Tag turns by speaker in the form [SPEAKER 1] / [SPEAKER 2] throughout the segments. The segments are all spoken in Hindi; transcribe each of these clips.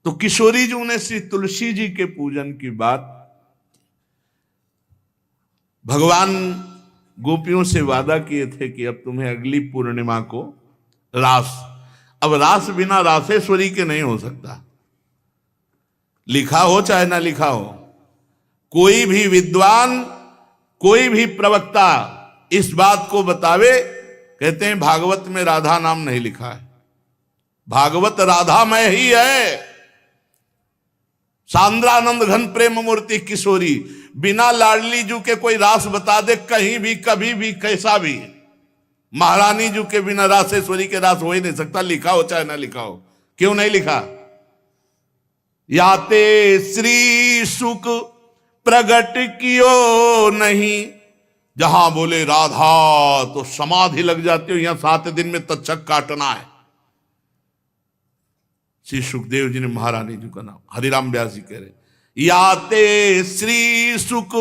[SPEAKER 1] तो किशोरी जी ने श्री तुलसी जी के पूजन की बात, भगवान गोपियों से वादा किए थे कि अब तुम्हें अगली पूर्णिमा को रास, अब रास बिना रासेश्वरी के नहीं हो सकता, लिखा हो चाहे ना लिखा हो। कोई भी विद्वान, कोई भी प्रवक्ता इस बात को बतावे, कहते हैं भागवत में राधा नाम नहीं लिखा है, भागवत राधामय ही है। सांद्रानंद घन प्रेम मूर्ति किशोरी, बिना लाडली जू के कोई रास बता दे कहीं भी, कभी भी, कैसा भी, महारानी जू के बिना रासेश्वरी के रास हो ही नहीं सकता, लिखा हो चाहे ना लिखा हो। क्यों नहीं लिखा? याते श्री सुख प्रगट कियो नहीं, जहां बोले राधा तो समाधि लग जाती हो, यहां 7 दिन में तक्षक काटना है। श्री सुखदेव जी ने महारानी जी का नाम, हरिराम व्यास जी कह रहे, याते श्री सुख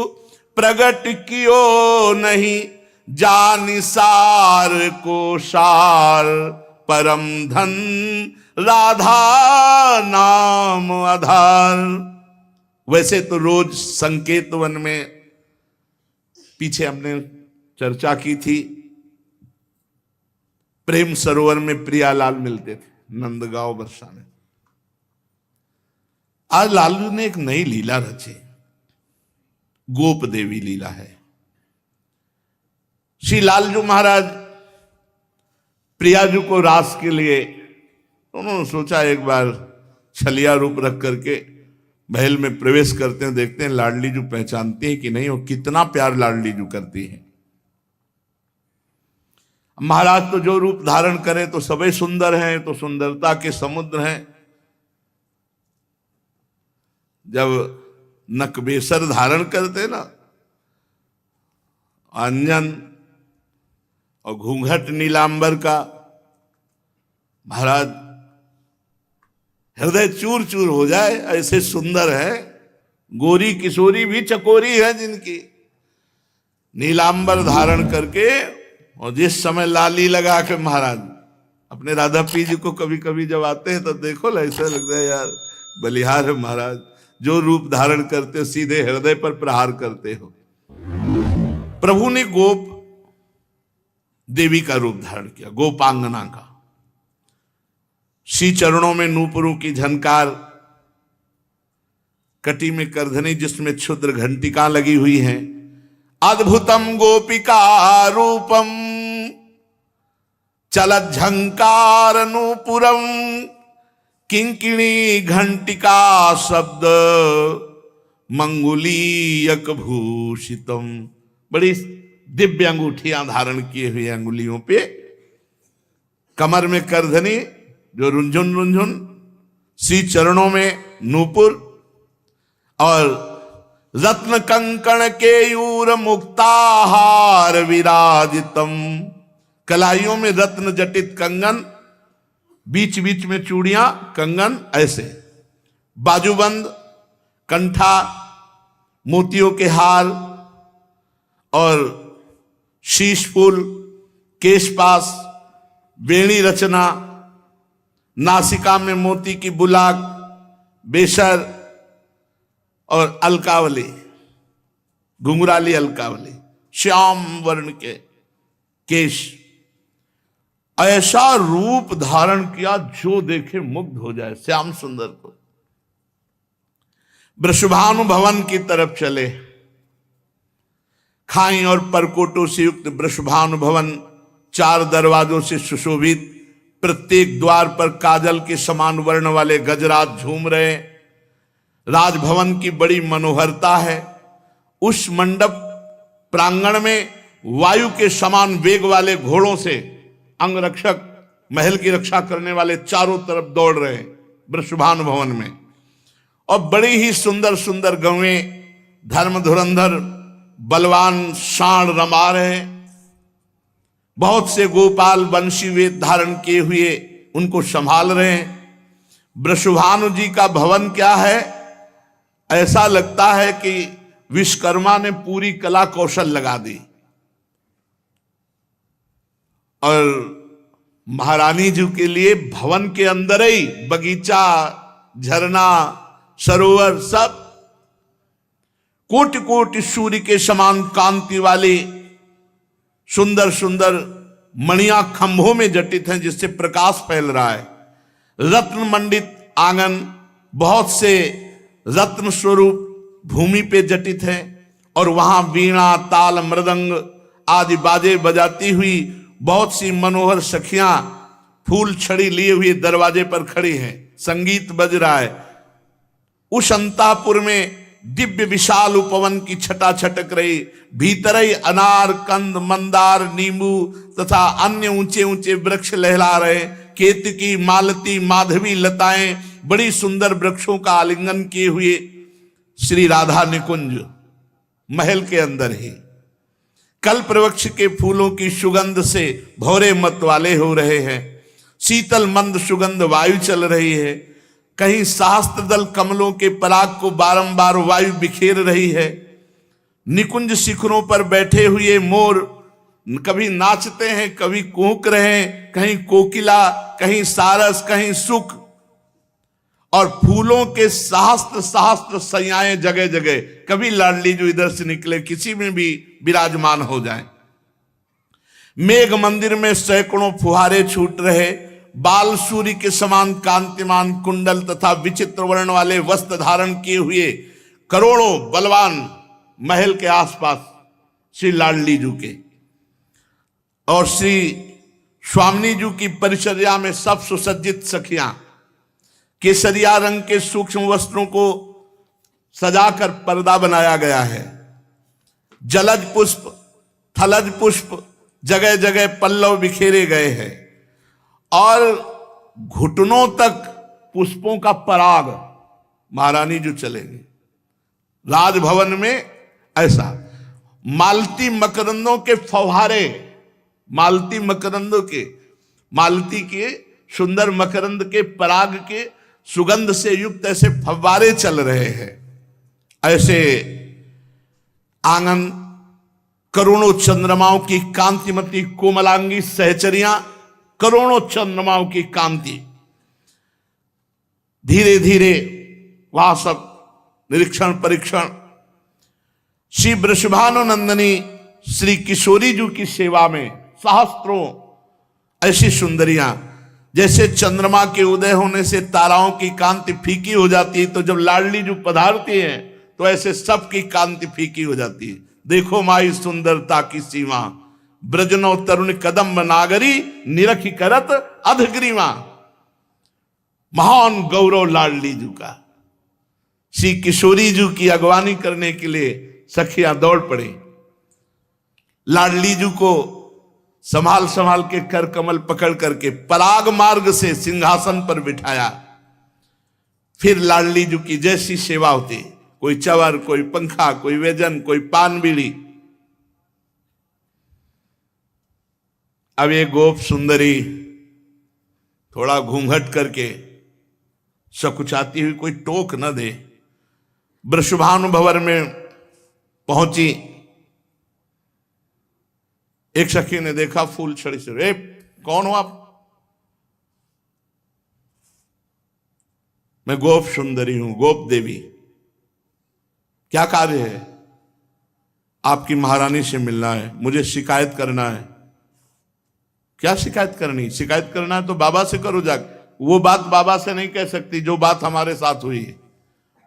[SPEAKER 1] प्रगट कियो नहीं, जानि सार को सार परम धन, राधा नाम आधार। वैसे तो रोज संकेत वन में, पीछे हमने चर्चा की थी, प्रेम सरोवर में प्रियालाल मिलते थे नंदगांव बरसा में। आज लालू ने एक नई लीला रची, गोप देवी लीला है। श्री लालजू महाराज प्रियाजू को रास के लिए उन्होंने सोचा एक बार छलिया रूप रख करके महल में प्रवेश करते हैं, देखते हैं लाडली जू पहचानती है कि नहीं, वो कितना प्यार लाडली जू करती है। महाराज तो जो रूप धारण करें तो सभी सुंदर हैं, तो सुंदरता के समुद्र हैं। जब नकबेसर धारण करते ना, अंजन और घूंघट नीलांबर का, महाराज हृदय चूर चूर हो जाए, ऐसे सुंदर है। गोरी किशोरी भी चकोरी है जिनकी, नीलांबर धारण करके, और जिस समय लाली लगा के महाराज अपने राधा पी जी को कभी कभी जब आते हैं तो देखो ऐसा लगता है यार बलिहार है महाराज, जो रूप धारण करते हो सीधे हृदय पर प्रहार करते हो। प्रभु ने गोप देवी का रूप धारण किया, गोपांगना का। श्री चरणों में नूपुरों की झनकार, कटी में करधनी जिसमें क्षुद्र घंटिका लगी हुई हैं। अद्भुतम गोपिका रूपम चलत झंकार नूपुरम, किंकिणी घंटिका शब्द मंगुलीयक भूषितम। बड़ी दिव्य अंगूठियां धारण किए हुए अंगुलियों पे, कमर में करधनी जो रुंझुन रुंझुन, श्री चरणों में नूपुर, और रत्न कंकण केयूर मुक्ताहार विराजितम। कलाइयों में रत्न जटित कंगन, बीच बीच में चूड़ियां, कंगन ऐसे, बाजूबंद, कंठा, मोतियों के हार और शीश फूल, केशपास, वेणी रचना, नासिका में मोती की बुलाक, बेशर और अलकावली, घुंघराली अलकावली, श्याम वर्ण के केश। ऐसा रूप धारण किया जो देखे मुग्ध हो जाए श्याम सुंदर को। वृषभानु भवन की तरफ चले। खाई और परकोटों से युक्त वृषभानु भवन 4 दरवाजों से सुशोभित, प्रत्येक द्वार पर काजल के समान वर्ण वाले गजराज झूम रहे। राजभवन की बड़ी मनोहरता है। उस मंडप प्रांगण में वायु के समान वेग वाले घोड़ों से अंगरक्षक महल की रक्षा करने वाले चारों तरफ दौड़ रहे हैं वृषभानु भवन में। और बड़ी ही सुंदर सुंदर गौएं, धर्म धुरंधर बलवान सांड रमा रहे हैं। बहुत से गोपाल बंशी वेद धारण किए हुए उनको संभाल रहे हैं। वृषभानु जी का भवन क्या है, ऐसा लगता है कि विश्वकर्मा ने पूरी कला कौशल लगा दी। और महारानी जी के लिए भवन के अंदर ही बगीचा, झरना, सरोवर, सब कोटि कोटि सूर्य के समान कांति वाली सुंदर सुंदर मणियां खंभों में जटित हैं, जिससे प्रकाश फैल रहा है। रत्न मंडित आंगन, बहुत से रत्न स्वरूप भूमि पे जटित है, और वहां वीणा, ताल, मृदंग आदि बाजे बजाती हुई बहुत सी मनोहर सखियां फूल छड़ी लिए हुए दरवाजे पर खड़ी हैं, संगीत बज रहा है। उस अंतापुर में दिव्य विशाल उपवन की छटा छटक रही, भीतर ही अनार, कंद, मंदार, नींबू तथा अन्य ऊंचे ऊंचे वृक्ष लहला रहे। केतकी, मालती, माधवी लताएं बड़ी सुंदर वृक्षों का आलिंगन किए हुए श्री राधा निकुंज महल के अंदर ही कल्प वृक्ष के फूलों की सुगंध से भौरे मत वाले हो रहे हैं। शीतल मंद सुगंध वायु चल रही है। कहीं सहस्त्र दल कमलों के पराग को बारंबार वायु बिखेर रही है। निकुंज शिखरों पर बैठे हुए मोर कभी नाचते हैं, कभी कूक रहे हैं, कहीं कोकिला, कहीं सारस, कहीं सुख, और फूलों के सहस्त्र सहस्त्र सैयाएं जगह जगह, कभी लाडली जो इधर से निकले किसी में भी विराजमान हो जाएं। मेघ मंदिर में सैकड़ों फुहारे छूट रहे। बाल सूर्य के समान कांतिमान कुंडल तथा विचित्र वर्ण वाले वस्त्र धारण किए हुए करोड़ों बलवान महल के आसपास श्री लाडली जू के और श्री स्वामिनी जू की परिचर्या में सब सुसज्जित सखियां केसरिया रंग के सूक्ष्म वस्त्रों को सजाकर पर्दा बनाया गया है। जलज पुष्प, थलज पुष्प जगह जगह पल्लव बिखेरे गए हैं, और घुटनों तक पुष्पों का पराग महारानी जो चलेंगे राजभवन में। ऐसा मालती मकरंदों के फव्वारे, मालती मकरंदों के, मालती के सुंदर मकरंद के पराग के सुगंध से युक्त ऐसे फव्वारे चल रहे हैं। ऐसे आंगन, करोड़ों चंद्रमाओं की कांतिमती कोमलांगी सहचरियां, करोड़ों चंद्रमाओं की कांति, धीरे धीरे वहां सब निरीक्षण परीक्षण। श्री वृषभानुनंदनी श्री किशोरी जी की सेवा में सहस्त्रों ऐसी सुंदरियां, जैसे चंद्रमा के उदय होने से ताराओं की कांति फीकी हो जाती है, तो जब लाडली जो पधारती है तो ऐसे सबकी कांति फीकी हो जाती है। देखो माई सुंदरता की सीमा, ब्रजनो तरुण कदम नागरी, निरखी करत अधग्रीवा। महान गौरव लाडली जू का। श्री किशोरी जू की अगवानी करने के लिए सखियां दौड़ पड़ी। लाडली जू को संभाल संभाल के कर कमल पकड़ करके पराग मार्ग से सिंहासन पर बिठाया। फिर लाडली जू की जैसी सेवा होती, कोई चवर, कोई पंखा, कोई व्यजन, कोई पान बीड़ी। अब ये गोप सुंदरी थोड़ा घूंघट करके सकुचाती हुई कोई टोक न दे, वृषभानु भवन में पहुंची। एक सखी ने देखा फूल छड़ी से, रे कौन हो आप? मैं गोप सुंदरी हूं, गोप देवी। क्या कार्य है? आपकी महारानी से मिलना है, मुझे शिकायत करना है। क्या शिकायत करनी? शिकायत करना है तो बाबा से करो जाकर। वो बात बाबा से नहीं कह सकती जो बात हमारे साथ हुई है,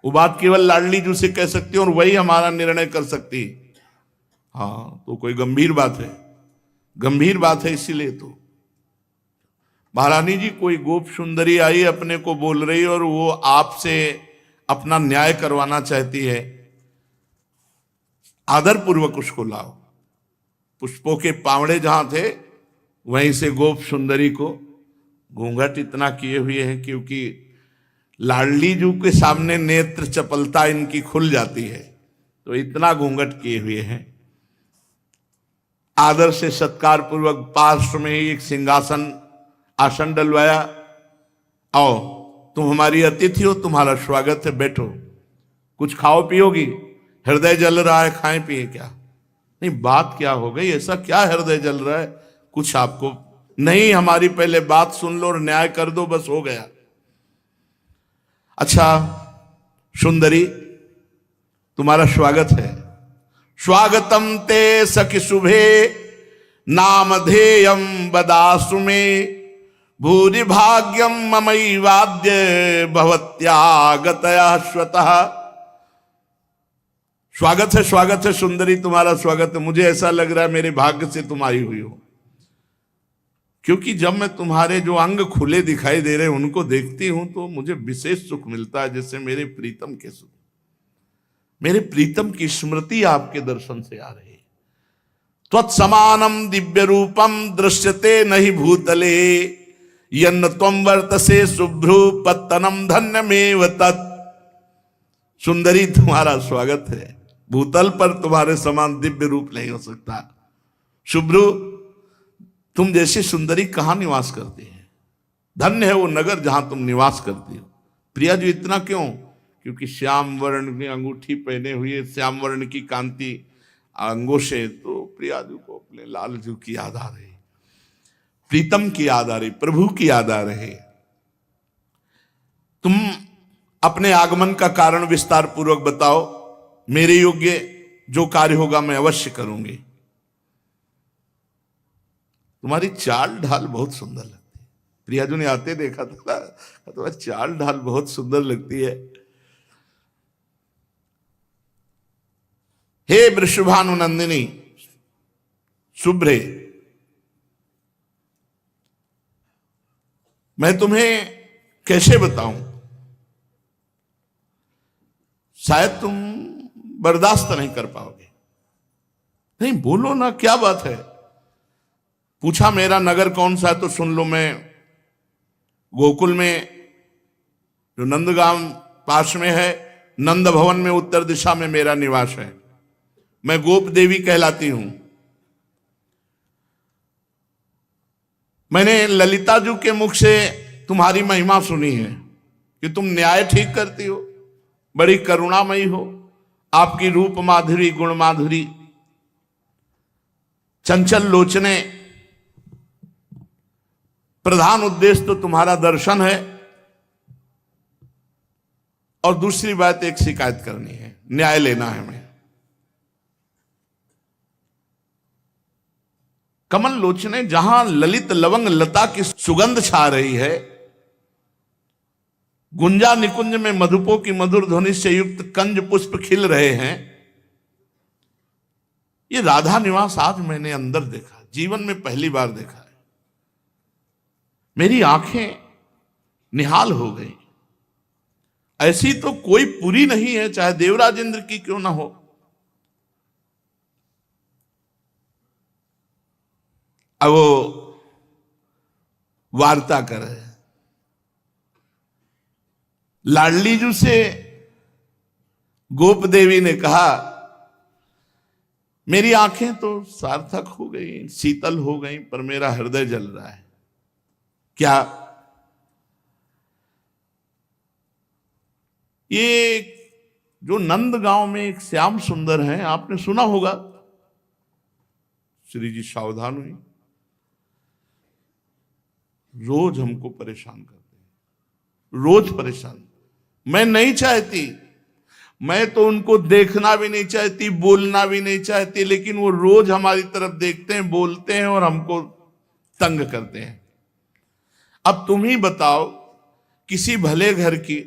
[SPEAKER 1] वो बात केवल लाडली जू से कह सकती है, और वही हमारा निर्णय कर सकती है। हाँ, तो कोई गंभीर बात है, गंभीर बात है। इसीलिए तो महारानी जी, कोई गोप सुंदरी आई अपने को बोल रही, और वो आपसे अपना न्याय करवाना चाहती है। आदर पूर्वक उसको लाओ। पुष्पों के पावड़े जहां थे वहीं से गोप सुंदरी को घूंघट इतना किए हुए हैं, क्योंकि लाडली जू के सामने नेत्र चपलता इनकी खुल जाती है, तो इतना घूंघट किए हुए हैं। आदर से सत्कार पूर्वक पार्श्व में ही एक सिंहासन आसन डलवाया। आओ, तुम हमारी अतिथि हो, तुम्हारा स्वागत है, बैठो। कुछ खाओ पियोगी? हृदय जल रहा है, खाएं पिए क्या? नहीं, बात क्या हो गई? ऐसा क्या हृदय जल रहा है? कुछ आपको नहीं, हमारी पहले बात सुन लो और न्याय कर दो, बस हो गया। अच्छा सुंदरी, तुम्हारा स्वागत है। स्वागतम ते सखि शुभे नामधेयम बदासु में भूरि भाग्यम ममई वाद्य भवत्यागतया स्वतः। स्वागत है सुंदरी, तुम्हारा स्वागत है। मुझे ऐसा लग रहा है मेरे भाग्य से तुम आई हुई हो, क्योंकि जब मैं तुम्हारे जो अंग खुले दिखाई दे रहे हैं उनको देखती हूं तो मुझे विशेष सुख मिलता है, जैसे मेरे प्रीतम के सुख, मेरे प्रीतम की स्मृति आपके दर्शन से आ रही है। त्वत्समानम दिव्य रूपम दृश्यते नहीं भूतले यन्न त्वं वर्तसे शुभ्रू पत्तनम धन्यमेव तत्। सुंदरी, तुम्हारा स्वागत है। भूतल पर तुम्हारे समान दिव्य रूप नहीं हो सकता। शुभ्रू, तुम जैसी सुंदरी कहां निवास करती है? धन्य है वो नगर जहां तुम निवास करती हो। प्रिया जी, इतना क्यों? क्योंकि श्याम वर्ण की अंगूठी पहने हुए, श्याम वर्ण की कांति अंगों से, तो प्रिया जी को अपने लाल जी की याद आ रही, प्रीतम की याद आ रही, प्रभु की याद आ रही। तुम अपने आगमन का कारण विस्तार पूर्वक बताओ। मेरे योग्य जो कार्य होगा मैं अवश्य करूंगी। तुम्हारी चाल ढाल बहुत सुंदर लगती है। प्रियाजू ने आते देखा था, तुम्हारी चाल ढाल बहुत सुंदर लगती है। हे वृषभानुनंदिनी शुभ्रे, मैं तुम्हें कैसे बताऊं? शायद तुम बर्दाश्त नहीं कर पाओगे। नहीं, बोलो ना, क्या बात है? पूछा मेरा नगर कौन सा है तो सुन लो। मैं गोकुल में, जो नंदगांव पास में है, नंद भवन में उत्तर दिशा में मेरा निवास है। मैं गोप देवी कहलाती हूं। मैंने ललिता जी के मुख से तुम्हारी महिमा सुनी है कि तुम न्याय ठीक करती हो, बड़ी करुणामयी हो। आपकी रूप माधुरी, गुण माधुरी, चंचल लोचने, प्रधान उद्देश्य तो तुम्हारा दर्शन है। और दूसरी बात, एक शिकायत करनी है, न्याय लेना है हमें। कमल लोचने, जहां ललित लवंग लता की सुगंध छा रही है, गुंजा निकुंज में मधुपो की मधुर ध्वनि से युक्त कंज पुष्प खिल रहे हैं, ये राधा निवास आज मैंने अंदर देखा, जीवन में पहली बार देखा है। मेरी आंखें निहाल हो गई। ऐसी तो कोई पुरी नहीं है, चाहे देवराज इंद्र की क्यों ना हो। अब वो वार्ता कर रहे हैं। लाडली जी से गोप देवी ने कहा, मेरी आंखें तो सार्थक हो गई, शीतल हो गई, पर मेरा हृदय जल रहा है। क्या? ये जो नंदगांव में एक श्याम सुंदर है, आपने सुना होगा। श्री जी सावधान हुई। रोज हमको परेशान करते हैं, रोज परेशान। मैं नहीं चाहती, मैं तो उनको देखना भी नहीं चाहती, बोलना भी नहीं चाहती, लेकिन वो रोज हमारी तरफ देखते हैं, बोलते हैं और हमको तंग करते हैं। अब तुम ही बताओ, किसी भले घर की,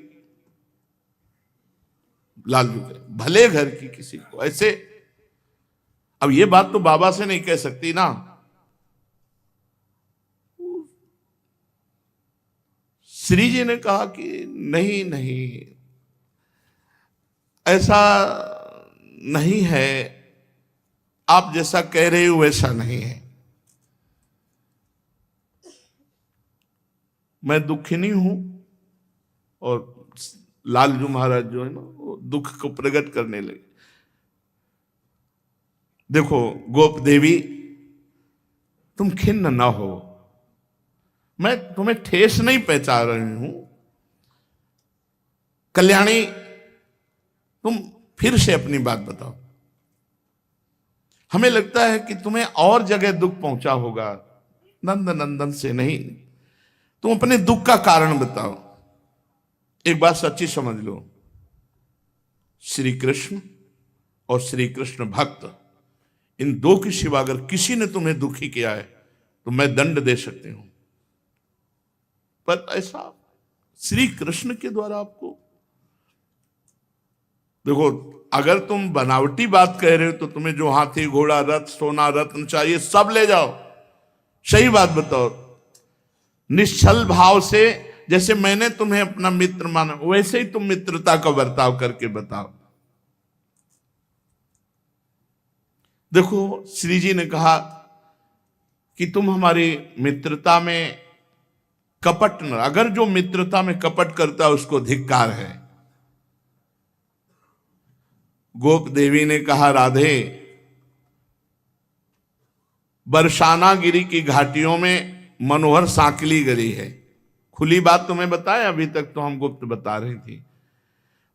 [SPEAKER 1] लालजू के भले घर की किसी को ऐसे, अब ये बात तो बाबा से नहीं कह सकती ना। श्री जी ने कहा कि नहीं नहीं, ऐसा नहीं है, आप जैसा कह रहे हो वैसा नहीं है। मैं दुखिनी हूं, और लालजू महाराज जो है ना, वो दुख को प्रकट करने लगे। देखो गोप देवी, तुम खिन्न ना हो, मैं तुम्हें ठेस नहीं पहुंचा रही हूं। कल्याणी, तुम फिर से अपनी बात बताओ। हमें लगता है कि तुम्हें और जगह दुख पहुंचा होगा, नंद नंदन से नहीं। तुम अपने दुख का कारण बताओ। एक बात सच्ची समझ लो, श्री कृष्ण और श्री कृष्ण भक्त, इन दो के सिवा अगर किसी ने तुम्हें दुखी किया है तो मैं दंड दे सकती हूं, पर ऐसा श्री कृष्ण के द्वारा आपको देखो, अगर तुम बनावटी बात कह रहे हो तो तुम्हें जो हाथी घोड़ा रथ सोना रत्न चाहिए सब ले जाओ, सही बात बताओ, निश्चल भाव से, जैसे मैंने तुम्हें अपना मित्र माना वैसे ही तुम मित्रता का बर्ताव करके बताओ। देखो श्री जी ने कहा कि तुम हमारी मित्रता में कपट न, अगर जो मित्रता में कपट करता है उसको धिक्कार है। गोप देवी ने कहा राधे, बरसाना गिरी की घाटियों में मनोहर सांकली गली है। खुली बात तुम्हें बताया, अभी तक तो हम गुप्त बता रही थी।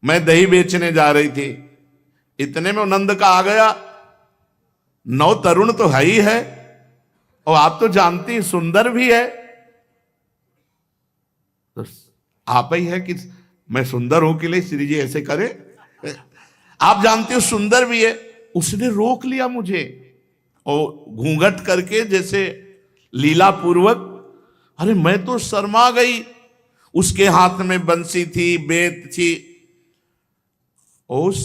[SPEAKER 1] मैं दही बेचने जा रही थी, इतने में नंद का आ गया। नौ तरुण तो है ही है, और आप तो जानती हैं सुंदर भी है, तो आप ही है कि मैं सुंदर हूं के लिए श्री जी ऐसे करे, आप जानते हो सुंदर भी है। उसने रोक लिया मुझे और घूंघट करके जैसे लीला पूर्वक, अरे मैं तो शर्मा गई। उसके हाथ में बंसी थी, बेत थी। उस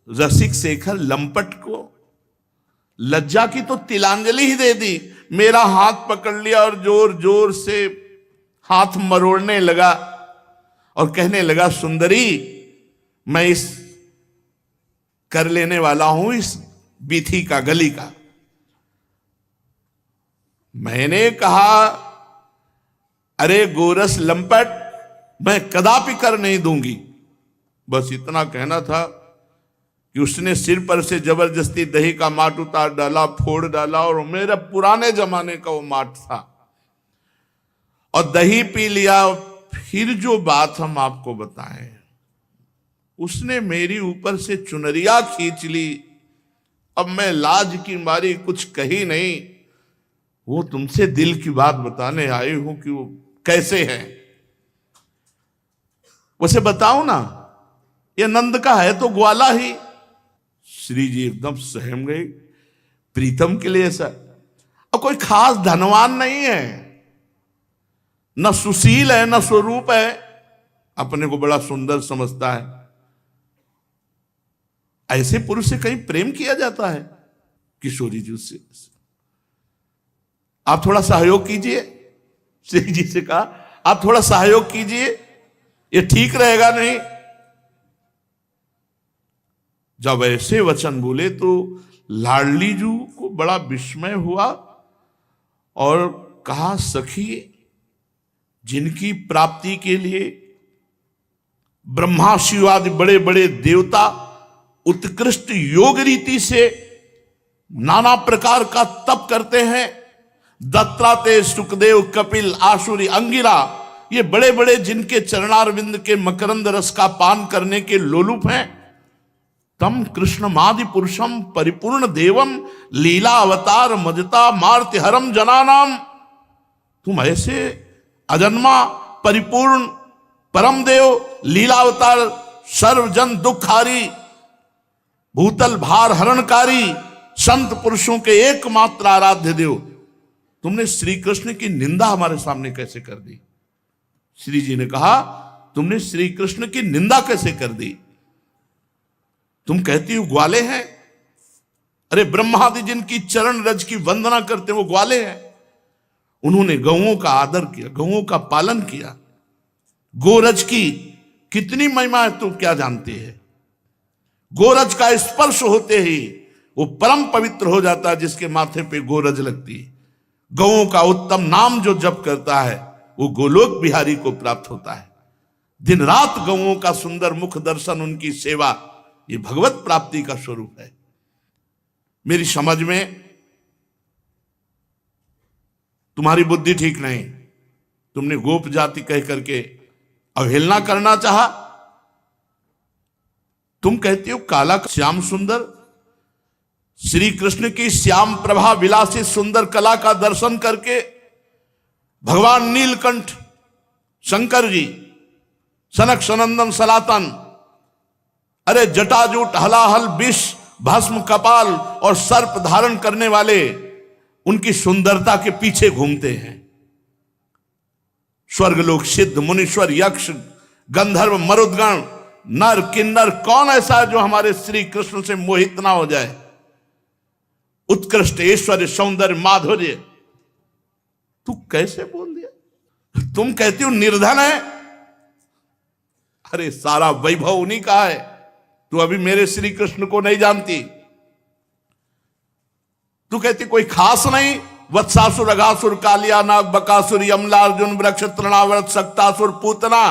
[SPEAKER 1] रसिक शेखर लंपट को लज्जा की तो तिलांजलि ही दे दी। मेरा हाथ पकड़ लिया और जोर जोर से हाथ मरोड़ने लगा और कहने लगा, सुंदरी मैं इस कर लेने वाला हूं इस बीथी का, गली का। मैंने कहा, अरे गोरस लंपट, मैं कदापि कर नहीं दूंगी। बस इतना कहना था कि उसने सिर पर से जबरदस्ती दही का माट उतार डाला, फोड़ डाला, और मेरा पुराने जमाने का वो माट था, और दही पी लिया। फिर जो बात हम आपको बताएं, उसने मेरी ऊपर से चुनरिया खींच ली। अब मैं लाज की मारी कुछ कही नहीं। वो तुमसे दिल की बात बताने आई हूं कि वो कैसे है, उसे बताओ ना। ये नंद का है तो ग्वाला ही। श्री जी एकदम सहम गई। प्रीतम के लिए ऐसा, अब कोई खास धनवान नहीं है, न सुशील है न स्वरूप है, अपने को बड़ा सुंदर समझता है। ऐसे पुरुष से कहीं प्रेम किया जाता है? किशोरी जी उससे आप थोड़ा सहयोग कीजिए। श्री जी से कहा, आप थोड़ा सहयोग कीजिए, ये ठीक रहेगा नहीं। जब ऐसे वचन बोले तो लाडली जी को बड़ा विस्मय हुआ और कहा, सखी जिनकी प्राप्ति के लिए ब्रह्मा शिव आदि बड़े बड़े देवता उत्कृष्ट योग रीति से नाना प्रकार का तप करते हैं, दत्तात्रेय सुखदेव कपिल आशुरी अंगिरा, ये बड़े बड़े जिनके चरणारविंद के मकरंद रस का पान करने के लोलुप हैं, तम कृष्णमादि पुरुषम परिपूर्ण देवम लीला अवतार मजता मार्ति हरम जनानाम। तुम ऐसे अजन्मा परिपूर्ण परम देव लीला अवतार सर्वजन दुखारी भूतल भार हरणकारी संत पुरुषों के एकमात्र आराध्य देव, तुमने श्री कृष्ण की निंदा हमारे सामने कैसे कर दी? श्री जी ने कहा, तुमने श्री कृष्ण की निंदा कैसे कर दी? तुम कहती हो ग्वाले हैं। अरे ब्रह्मादि जिनकी चरण रज की वंदना करते वो ग्वाले हैं। उन्होंने गौओं का आदर किया, गौओं का पालन किया। गोरज की कितनी महिमा है तुम क्या जानते हैं? गोरज का स्पर्श होते ही वो परम पवित्र हो जाता है, जिसके माथे पे गोरज लगती है। गौओं का उत्तम नाम जो जप करता है वो गोलोक बिहारी को प्राप्त होता है। दिन रात गौओं का सुंदर मुख दर्शन, उनकी सेवा, ये भगवत प्राप्ति का स्वरूप है। मेरी समझ में तुम्हारी बुद्धि ठीक नहीं। तुमने गोप जाति कह करके अवहेलना करना चाहा। तुम कहती हो काला श्याम सुंदर, श्री कृष्ण की श्याम प्रभा विलासी सुंदर कला का दर्शन करके भगवान नीलकंठ शंकर जी सनक सनंदन सनातन, अरे जटाजूट हलाहल विष भस्म कपाल और सर्प धारण करने वाले उनकी सुंदरता के पीछे घूमते हैं। स्वर्गलोक सिद्ध मुनीश्वर यक्ष गंधर्व मरुदगण नर किन्नर कौन ऐसा है जो हमारे श्री कृष्ण से मोहित ना हो जाए। उत्कृष्ट ऐश्वर्य सौंदर्य माधुर्य, तू कैसे बोल दिया। तुम कहती हो निर्धन है, अरे सारा वैभव उन्हीं का है, तू अभी मेरे श्री कृष्ण को नहीं जानती। तू कहती कोई खास नहीं, वत्सासुर अघासुर कालिया नाग बकासुर यमला अर्जुन वृक्ष तृणाव्रत सक्तासुर पूतना,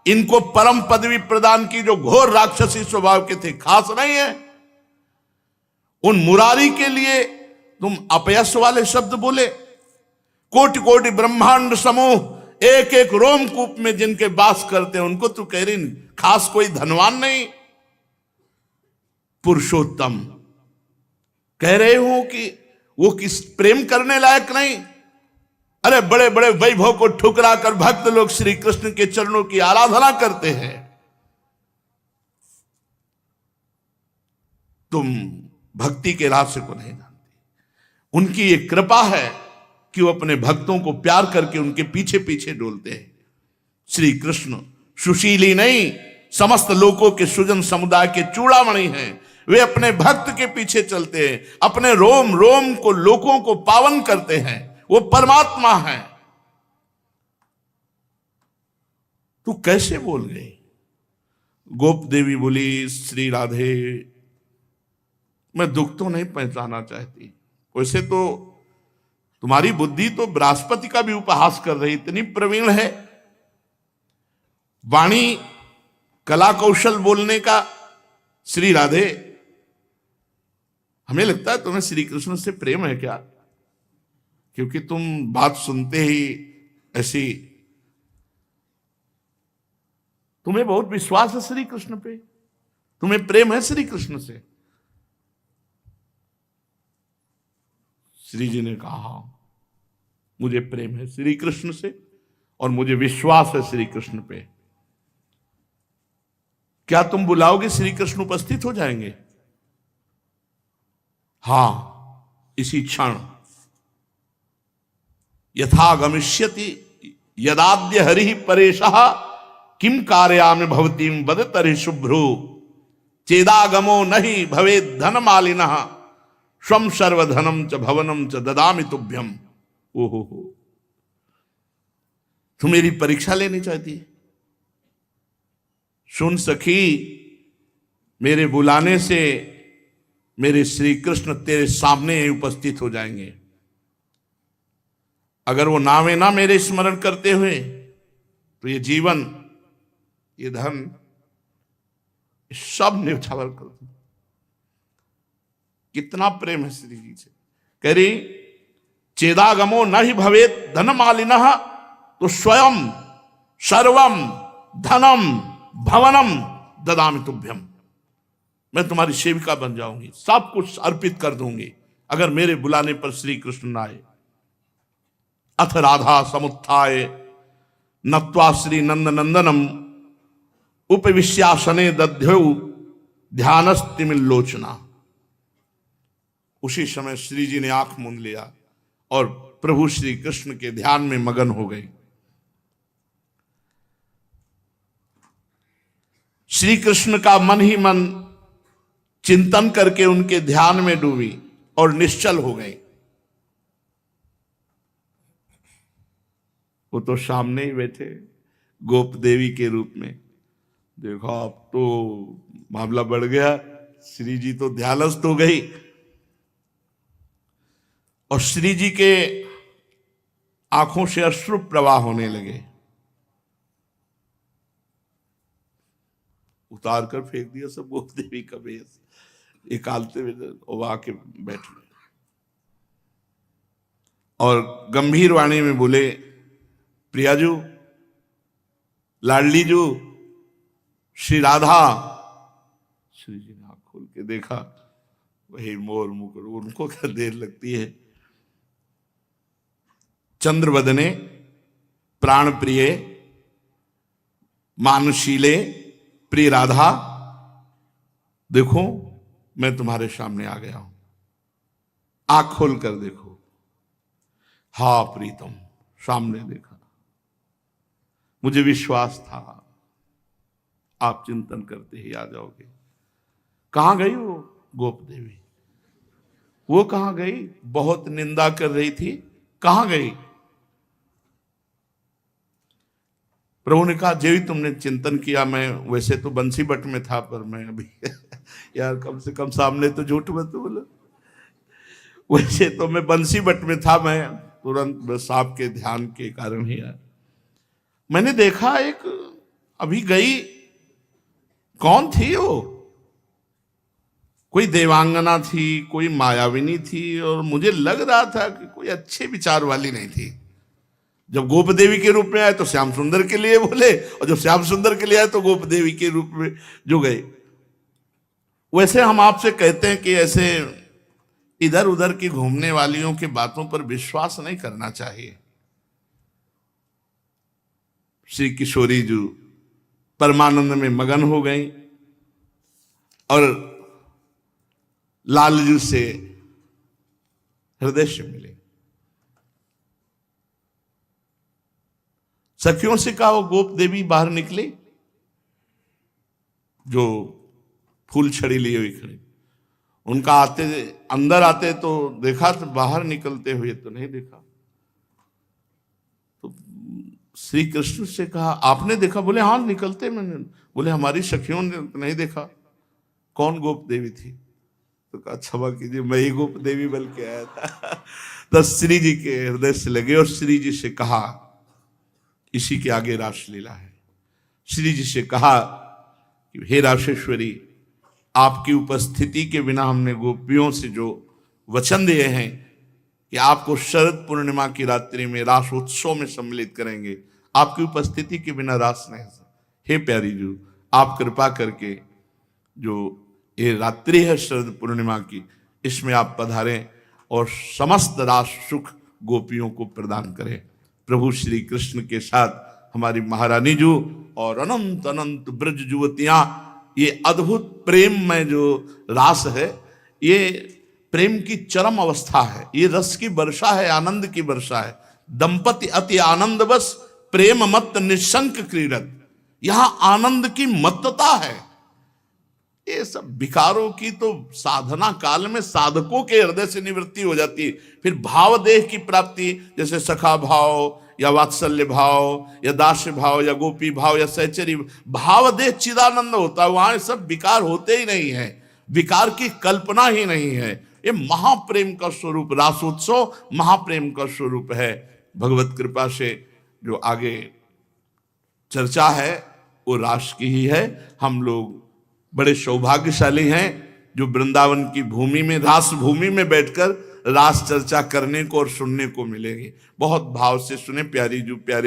[SPEAKER 1] इनको परम पदवी प्रदान की जो घोर राक्षसी स्वभाव के थे, खास नहीं है। उन मुरारी के लिए तुम अपयश वाले शब्द बोले। कोटि कोटि ब्रह्मांड समूह एक एक रोमकूप में जिनके वास करते हैं उनको तू कह रही खास कोई धनवान नहीं। पुरुषोत्तम कह रहे हो कि वो किस प्रेम करने लायक नहीं। अरे बड़े बड़े वैभव को ठुकरा कर भक्त लोग श्री कृष्ण के चरणों की आराधना करते हैं, तुम भक्ति के रास्ते को नहीं जानती। उनकी एक कृपा है कि वो अपने भक्तों को प्यार करके उनके पीछे पीछे डोलते हैं। श्री कृष्ण सुशीली नहीं, समस्त लोगों के सुजन समुदाय के चूड़ामणि हैं। वे अपने भक्त के पीछे चलते हैं, अपने रोम रोम को लोगों को पावन करते हैं। वो परमात्मा है। तू कैसे बोल गई। गोप देवी बोली श्री राधे मैं दुख तो नहीं पहचाना चाहती, वैसे तो तुम्हारी बुद्धि तो बृहस्पति का भी उपहास कर रही, इतनी प्रवीण है। वाणी कला कौशल बोलने का। श्री राधे हमें लगता है तुम्हें श्री कृष्ण से प्रेम है क्या, क्योंकि तुम बात सुनते ही ऐसी, तुम्हें बहुत विश्वास है श्री कृष्ण पे, तुम्हें प्रेम है श्री कृष्ण से। श्री जी ने कहा मुझे प्रेम है श्री कृष्ण से और मुझे विश्वास है श्री कृष्ण पे। क्या तुम बुलाओगे श्री कृष्ण उपस्थित हो जाएंगे। हां इसी क्षण। यथा गमिष्यति यदाद्य हरि परेशः किम कार्यामि भवतीम वदतरि शुभ्रू चेदागमो नहीं भवे धन मालिनः स्वम सर्वधनम च भवनम च ददामि तुभ्यम। ओहो तू मेरी परीक्षा लेनी चाहती है। सुन सखी, मेरे बुलाने से मेरे श्री कृष्ण तेरे सामने ही उपस्थित हो जाएंगे। अगर वो नावे ना मेरे स्मरण करते हुए तो ये जीवन ये धन सब न्यौछावर कर दो। कितना प्रेम है श्री जी से। कह रही चेदागमो न ही भवेत धन मालिनः, तो स्वयं सर्वम धनम भवनम ददामि तुभ्यम, मैं तुम्हारी सेविका बन जाऊंगी, सब कुछ अर्पित कर दूंगी अगर मेरे बुलाने पर श्री कृष्ण न आए। अथ राधा समुत्थाय नत्वा श्री नंद नंदनम उपविश्यासने दध्यौ ध्यानस्तिमिल्लोचना। उसी समय श्री जी ने आंख मूंद लिया और प्रभु श्री कृष्ण के ध्यान में मगन हो गई। श्री कृष्ण का मन ही मन चिंतन करके उनके ध्यान में डूबी और निश्चल हो गई। वो तो सामने ही बैठे गोप देवी के रूप में। देखो अब तो मामला बढ़ गया, श्री जी तो ध्यानस्थ हो गई और श्री जी के आंखों से अश्रु प्रवाह होने लगे। उतार कर फेंक दिया सब गोप देवी का वेश, निकालते हुए वो आके बैठ गए और गंभीर वाणी में बोले, प्रियाजू, लाडलीजू, श्री राधा। श्री जी ने आंख खोल के देखा, वही मोर मुकुट, उनको क्या देर लगती है। चंद्रवदने प्राण प्रिय मानुशीले प्रिय राधा, देखो मैं तुम्हारे सामने आ गया हूं, आंख खोल कर देखो। हा प्रीतम, सामने देखा, मुझे विश्वास था आप चिंतन करते ही आ जाओगे। कहां गई वो गोप देवी? वो कहां गई? बहुत निंदा कर रही थी, कहां गई? प्रभु ने कहा जेवी तुमने चिंतन किया, मैं वैसे तो बंसी बट में था, पर मैं अभी यार कम से कम सामने तो झूठ मत बोलो। वैसे तो मैं बंसी बट में था, मैं तुरंत बस आपके ध्यान के कारण ही आया। मैंने देखा एक अभी गई, कौन थी वो? कोई देवांगना थी, कोई मायाविनी थी, और मुझे लग रहा था कि कोई अच्छे विचार वाली नहीं थी। जब गोप देवी के रूप में आए तो श्याम सुंदर के लिए बोले, और जब श्याम सुंदर के लिए आए तो गोप देवी के रूप में जो गए। वैसे हम आपसे कहते हैं कि ऐसे इधर उधर की घूमने वालियों की बातों पर विश्वास नहीं करना चाहिए। श्री किशोरी जी परमानंद में मगन हो गई और लालजू से हृदय से मिले। सखियों से कहा वो गोप देवी बाहर निकली, जो फूल छड़ी लिए हुई खड़ी। उनका आते अंदर आते तो देखा, तो बाहर निकलते हुए तो नहीं देखा। तो श्री कृष्ण से कहा आपने देखा? बोले हाँ निकलते मैंने। बोले हमारी सखियों ने नहीं देखा। कौन गोप देवी थी? तो कहा क्षमा कीजिए, मैं ही गोप देवी बन के आया था। तो श्री जी के हृदय से लगे और श्री जी से कहा, इसी के आगे रासलीला है। श्री जी से कहा कि हे राशेश्वरी, आपकी उपस्थिति के बिना हमने गोपियों से जो वचन दिए हैं कि आपको शरद पूर्णिमा की रात्रि में रास उत्सव में सम्मिलित करेंगे, आपकी उपस्थिति के बिना रास नहीं। हे प्यारी जी, आप कृपा करके जो ये रात्रि है शरद पूर्णिमा की, इसमें आप पधारें और समस्त रास सुख गोपियों को प्रदान करें। प्रभु श्री कृष्ण के साथ हमारी महारानी जी और अनंत अनंत ब्रज युवतियां, ये अद्भुत प्रेम में जो रास है, ये प्रेम की चरम अवस्था है। ये रस की वर्षा है, आनंद की वर्षा है। दंपति अति आनंद बस प्रेम मत निशंक क्रीडत, यहां आनंद की मत्तता है। ये सब विकारों की तो साधना काल में साधकों के हृदय से निवृत्ति हो जाती है। फिर भाव देह की प्राप्ति, जैसे सखा भाव या वात्सल्य भाव या दास्य भाव या गोपी भाव या सहचरी भाव देह चिदानंद होता है। वहां सब विकार होते ही नहीं है, विकार की कल्पना ही नहीं है। ये महाप्रेम का स्वरूप, रासोत्सव महाप्रेम का स्वरूप है। भगवत कृपा से जो आगे चर्चा है वो रास की ही है। हम लोग बड़े सौभाग्यशाली हैं जो वृंदावन की भूमि में, रास भूमि में बैठकर रास चर्चा करने को और सुनने को मिलेगी। बहुत भाव से सुने प्यारे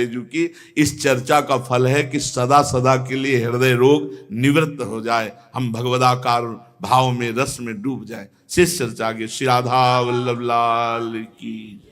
[SPEAKER 1] जू की इस चर्चा का फल है कि सदा सदा के लिए हृदय रोग निवृत्त हो जाए, हम भगवदाकार भाव में रस में डूब जाए। शेष चर्चा के श्री राधा वल्लभ लाल की।